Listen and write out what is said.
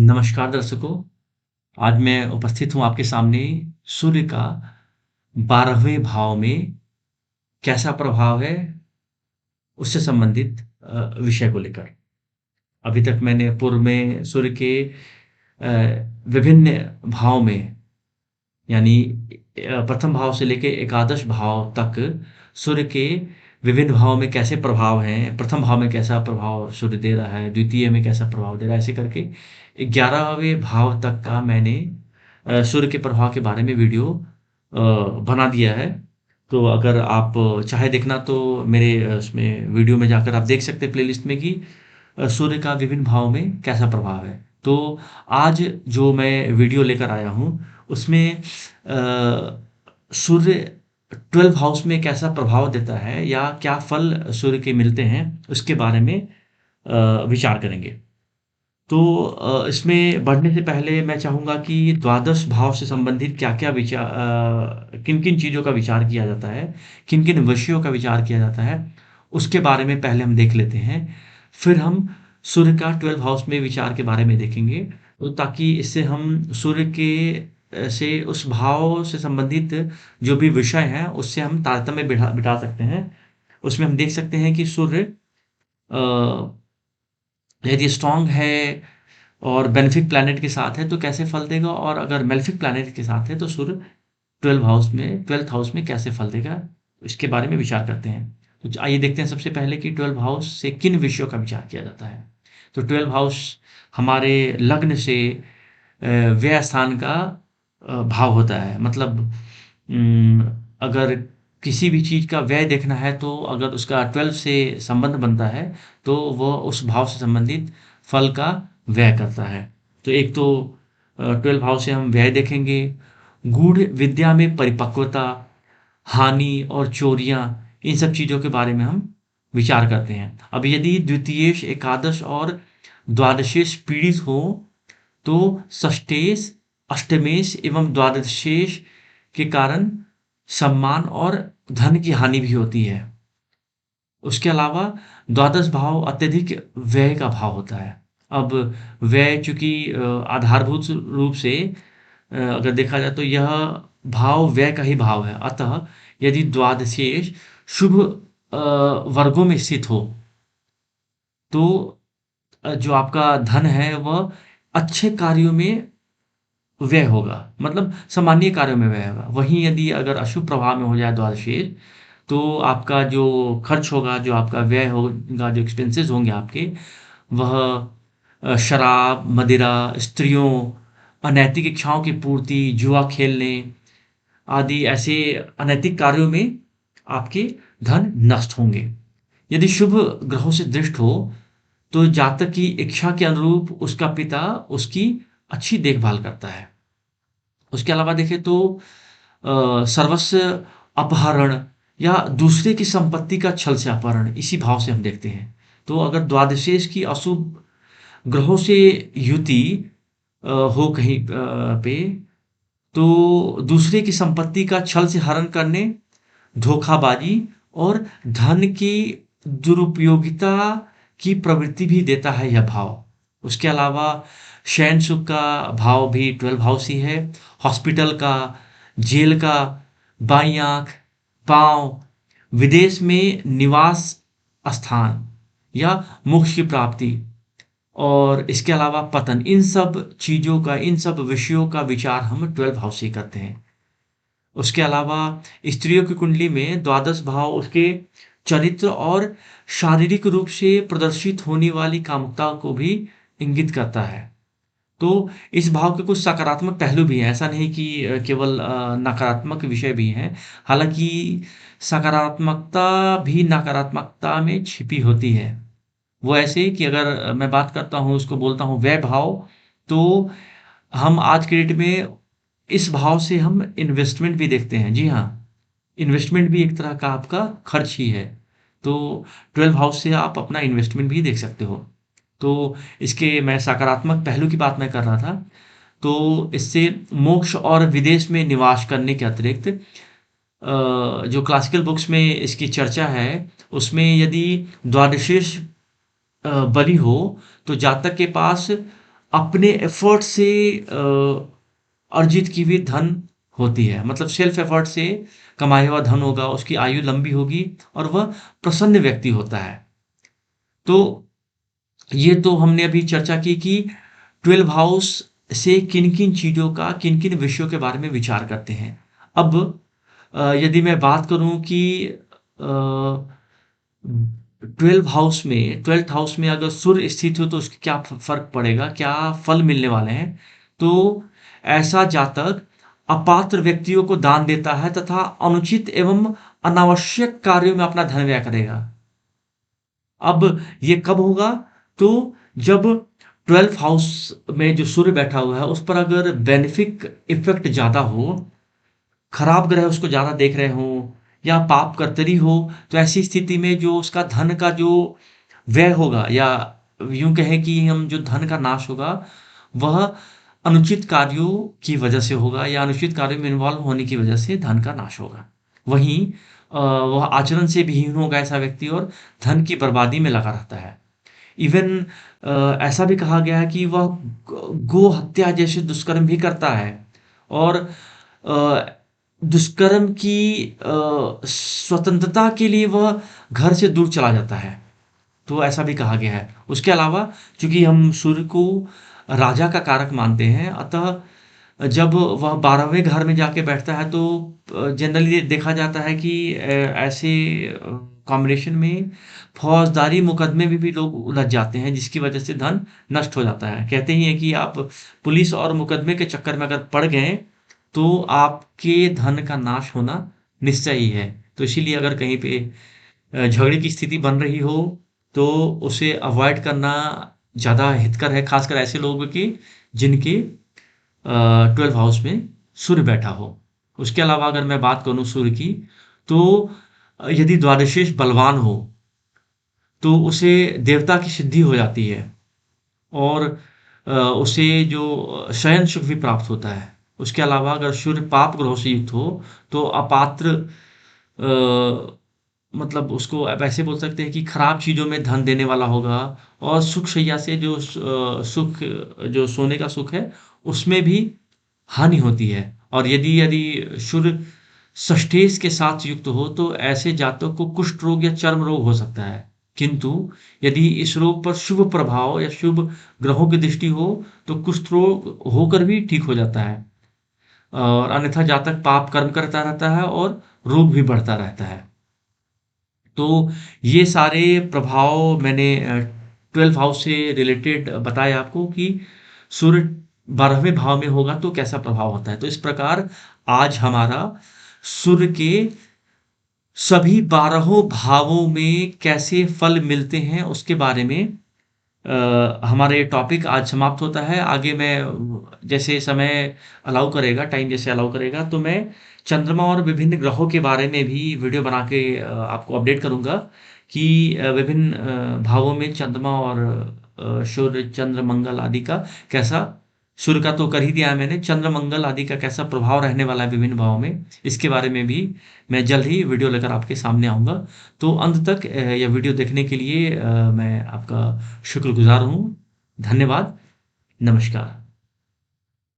नमस्कार दर्शकों, आज मैं उपस्थित हूँ आपके सामने सूर्य का 12वें भाव में कैसा प्रभाव है, उससे संबंधित विषय को लेकर। अभी तक मैंने पूर्व में सूर्य के विभिन्न भाव में यानी प्रथम भाव से लेके एकादश भाव तक सूर्य के विभिन्न भाव में कैसे प्रभाव हैं, प्रथम भाव में कैसा प्रभाव सूर्य दे रहा है, द्वितीय में कैसा प्रभाव दे रहा है, ऐसे करके 11वें भाव तक का मैंने सूर्य के प्रभाव के बारे में वीडियो बना दिया है। तो अगर आप चाहे देखना तो मेरे उसमें वीडियो में जाकर आप देख सकते हैं प्लेलिस्ट में कि सूर्य का विभिन्न भाव में कैसा प्रभाव है। तो आज जो मैं वीडियो लेकर आया हूँ उसमें सूर्य 12 हाउस में कैसा प्रभाव देता है या क्या फल सूर्य के मिलते हैं उसके बारे में विचार करेंगे। तो इसमें बढ़ने से पहले मैं चाहूँगा कि द्वादश भाव से संबंधित क्या-क्या किन-किन चीज़ों का विचार किया जाता है, किन-किन विषयों का विचार किया जाता है, उसके बारे में पहले हम देख लेते हैं। फिर हम सूर्य का 12 हाउस में विचार के बारे में देखेंगे, तो ताकि इससे हम सूर्य के से उस भाव से संबंधित जो भी विषय हैं, उससे हम तारतम्य बिठा बिठा सकते हैं। उसमें हम देख सकते हैं कि सूर्य अ, यदि स्ट्रॉन्ग है और बेनिफिक प्लैनेट के साथ है तो कैसे फल देगा, और अगर मेलेफिक प्लैनेट के साथ है तो सूर्य 12th हाउस में कैसे फल देगा, इसके बारे में विचार करते हैं। तो आइए देखते हैं सबसे पहले कि 12 हाउस से किन विषयों का विचार किया जाता है। तो 12 हाउस हमारे लग्न से व्यय स्थान का भाव होता है। मतलब अगर किसी भी चीज़ का व्यय देखना है तो अगर उसका 12 से संबंध बनता है तो वह उस भाव से संबंधित फल का व्यय करता है। तो एक तो 12 भाव से हम व्यय देखेंगे, गूढ़ विद्या में परिपक्वता, हानि और चोरियाँ, इन सब चीज़ों के बारे में हम विचार करते हैं। अब यदि द्वितीयेश, एकादश और द्वादशेश पीड़ित हो तो षष्ठेश, अष्टमेश एवं द्वादशेश के कारण सम्मान और धन की हानि भी होती है। उसके अलावा द्वादश भाव अत्यधिक व्यय का भाव होता है। अब व्यय चूँकि आधारभूत रूप से अगर देखा जाए तो यह भाव व्यय का ही भाव है। अतः यदि द्वादशेश शुभ वर्गों में स्थित हो तो जो आपका धन है वह अच्छे कार्यों में व्यय होगा, मतलब सामान्य कार्यों में व्यय होगा। वहीं यदि अगर अशुभ प्रभाव में हो जाए द्वादशेश, तो आपका जो खर्च होगा, जो आपका व्यय होगा, जो एक्सपेंसेस होंगे आपके, वह शराब, मदिरा, स्त्रियों, अनैतिक इच्छाओं की पूर्ति, जुआ खेलने आदि ऐसे अनैतिक कार्यों में आपके धन नष्ट होंगे। यदि शुभ ग्रहों से दृष्ट हो, तो जातक की इच्छा के अनुरूप उसका पिता उसकी अच्छी देखभाल करता है। उसके अलावा देखें तो सर्वस्व अपहरण या दूसरे की संपत्ति का छल से अपहरण, इसी भाव से हम देखते हैं। तो अगर द्वादशेश की अशुभ ग्रहों से युति हो कहीं पे, तो दूसरे की संपत्ति का छल से हरण करने, धोखाबाजी और धन की दुरुपयोगिता की प्रवृत्ति भी देता है यह भाव। उसके अलावा शयन सुख का भाव भी 12 हाउस ही है। हॉस्पिटल का, जेल का, बाईं आंख, पाँव, विदेश में निवास स्थान या मोक्ष की प्राप्ति और इसके अलावा पतन, इन सब चीज़ों का, इन सब विषयों का विचार हम 12 हाउस से ही करते हैं। उसके अलावा स्त्रियों की कुंडली में द्वादश भाव उसके चरित्र और शारीरिक रूप से प्रदर्शित होने वाली कामुकता को भी इंगित करता है। तो इस भाव के कुछ सकारात्मक पहलू भी हैं, ऐसा नहीं कि केवल नकारात्मक विषय भी हैं। हालाँकि सकारात्मकता भी नकारात्मकता में छिपी होती है। वो ऐसे कि अगर मैं बात करता हूँ, उसको बोलता हूँ व्यय भाव, तो हम आज के डेट में इस भाव से हम इन्वेस्टमेंट भी देखते हैं। जी हाँ, इन्वेस्टमेंट भी एक तरह का आपका खर्च ही है। तो 12 हाउस से आप अपना इन्वेस्टमेंट भी देख सकते हो। तो इसके मैं सकारात्मक पहलू की बात मैं कर रहा था। तो इससे मोक्ष और विदेश में निवास करने के अतिरिक्त जो क्लासिकल बुक्स में इसकी चर्चा है, उसमें यदि द्वादशेश बली हो, तो जातक के पास अपने एफर्ट से अर्जित की हुई धन होती है। मतलब सेल्फ एफर्ट से कमाया हुआ धन होगा, उसकी आयु लंबी होगी और वह प्रसन्न व्यक्ति होता है। तो ये तो हमने अभी चर्चा की कि 12 हाउस से किन-किन चीज़ों का, किन-किन विषयों के बारे में विचार करते हैं। अब यदि मैं बात करूँ कि 12th हाउस में अगर सूर्य स्थित हो तो उसके क्या फ़र्क पड़ेगा, क्या फल मिलने वाले हैं। तो ऐसा जातक अपात्र व्यक्तियों को दान देता है तथा अनुचित एवं अनावश्यक कार्यों में अपना धन व्यय करेगा। अब ये कब होगा? तो जब 12th हाउस में जो सूर्य बैठा हुआ है, उस पर अगर बेनिफिक इफ़ेक्ट ज़्यादा हो, खराब ग्रह उसको ज़्यादा देख रहे हों या पाप कर्तरी हो, तो ऐसी स्थिति में जो उसका धन का जो व्यय होगा या यूँ कहें कि हम जो धन का नाश होगा, वह अनुचित कार्यों की वजह से होगा या अनुचित कार्यों में इन्वॉल्व होने की वजह से धन का नाश होगा। वहीं वह आचरण से विहीन होगा ऐसा व्यक्ति और धन की बर्बादी में लगा रहता है। इवन ऐसा भी कहा गया है कि वह गो हत्या जैसे दुष्कर्म भी करता है और अ, दुष्कर्म की स्वतंत्रता के लिए वह घर से दूर चला जाता है। तो ऐसा भी कहा गया है। उसके अलावा चूँकि हम सूर्य को राजा का कारक मानते हैं, अतः जब वह 12वें घर में जाके बैठता है तो जनरली देखा जाता है कि ऐसे कॉम्बिनेशन में फौजदारी मुकदमे में भी लोग उलझ जाते हैं, जिसकी वजह से धन नष्ट हो जाता है। कहते ही हैं कि आप पुलिस और मुकदमे के चक्कर में अगर पड़ गए, तो आपके धन का नाश होना निश्चय ही है। तो इसीलिए अगर कहीं पे झगड़े की स्थिति बन रही हो, तो उसे अवॉइड करना ज़्यादा हितकर है, खासकर ऐसे लोगों की जिनके 12th हाउस में सूर्य बैठा हो। उसके अलावा अगर मैं बात करूँ सूर्य की, तो यदि द्वादशेश बलवान हो, तो उसे देवता की सिद्धि हो जाती है और उसे जो शयन सुख भी प्राप्त होता है। उसके अलावा अगर सूर्य पाप ग्रहों से युक्त हो, तो अपात्र मतलब उसको आप ऐसे बोल सकते हैं कि खराब चीज़ों में धन देने वाला होगा और सुख शैया से जो सुख जो सोने का सुख है, उसमें भी हानि होती है। और यदि सूर्य षष्ठेश के साथ युक्त हो, तो ऐसे जातक को कुष्ठ रोग या चर्म रोग हो सकता है। किंतु यदि इस रोग पर शुभ प्रभाव या शुभ ग्रहों की दृष्टि हो, तो कुष्ठ रोग होकर भी ठीक हो जाता है। और अन्यथा जातक पाप कर्म करता रहता है और रोग भी बढ़ता रहता है। तो ये सारे प्रभाव मैंने 12th हाउस से रिलेटेड बताए आपको कि सूर्य 12वें भाव में होगा तो कैसा प्रभाव होता है। तो इस प्रकार आज हमारा सूर्य के सभी 12हों भावों में कैसे फल मिलते हैं उसके बारे में हमारा ये टॉपिक आज समाप्त होता है। आगे मैं जैसे समय अलाउ करेगा, टाइम जैसे अलाउ करेगा, तो मैं चंद्रमा और विभिन्न ग्रहों के बारे में भी वीडियो बना के आपको अपडेट करूँगा कि विभिन्न भावों में चंद्रमा और सूर्य, चंद्र, मंगल आदि का कैसा, सूर्य का तो कर ही दिया है मैंने, चंद्र, मंगल आदि का कैसा प्रभाव रहने वाला है विभिन्न भावों में, इसके बारे में भी मैं जल्द ही वीडियो लेकर आपके सामने आऊँगा। तो अंत तक यह वीडियो देखने के लिए मैं आपका शुक्रगुज़ार हूँ। धन्यवाद। नमस्कार।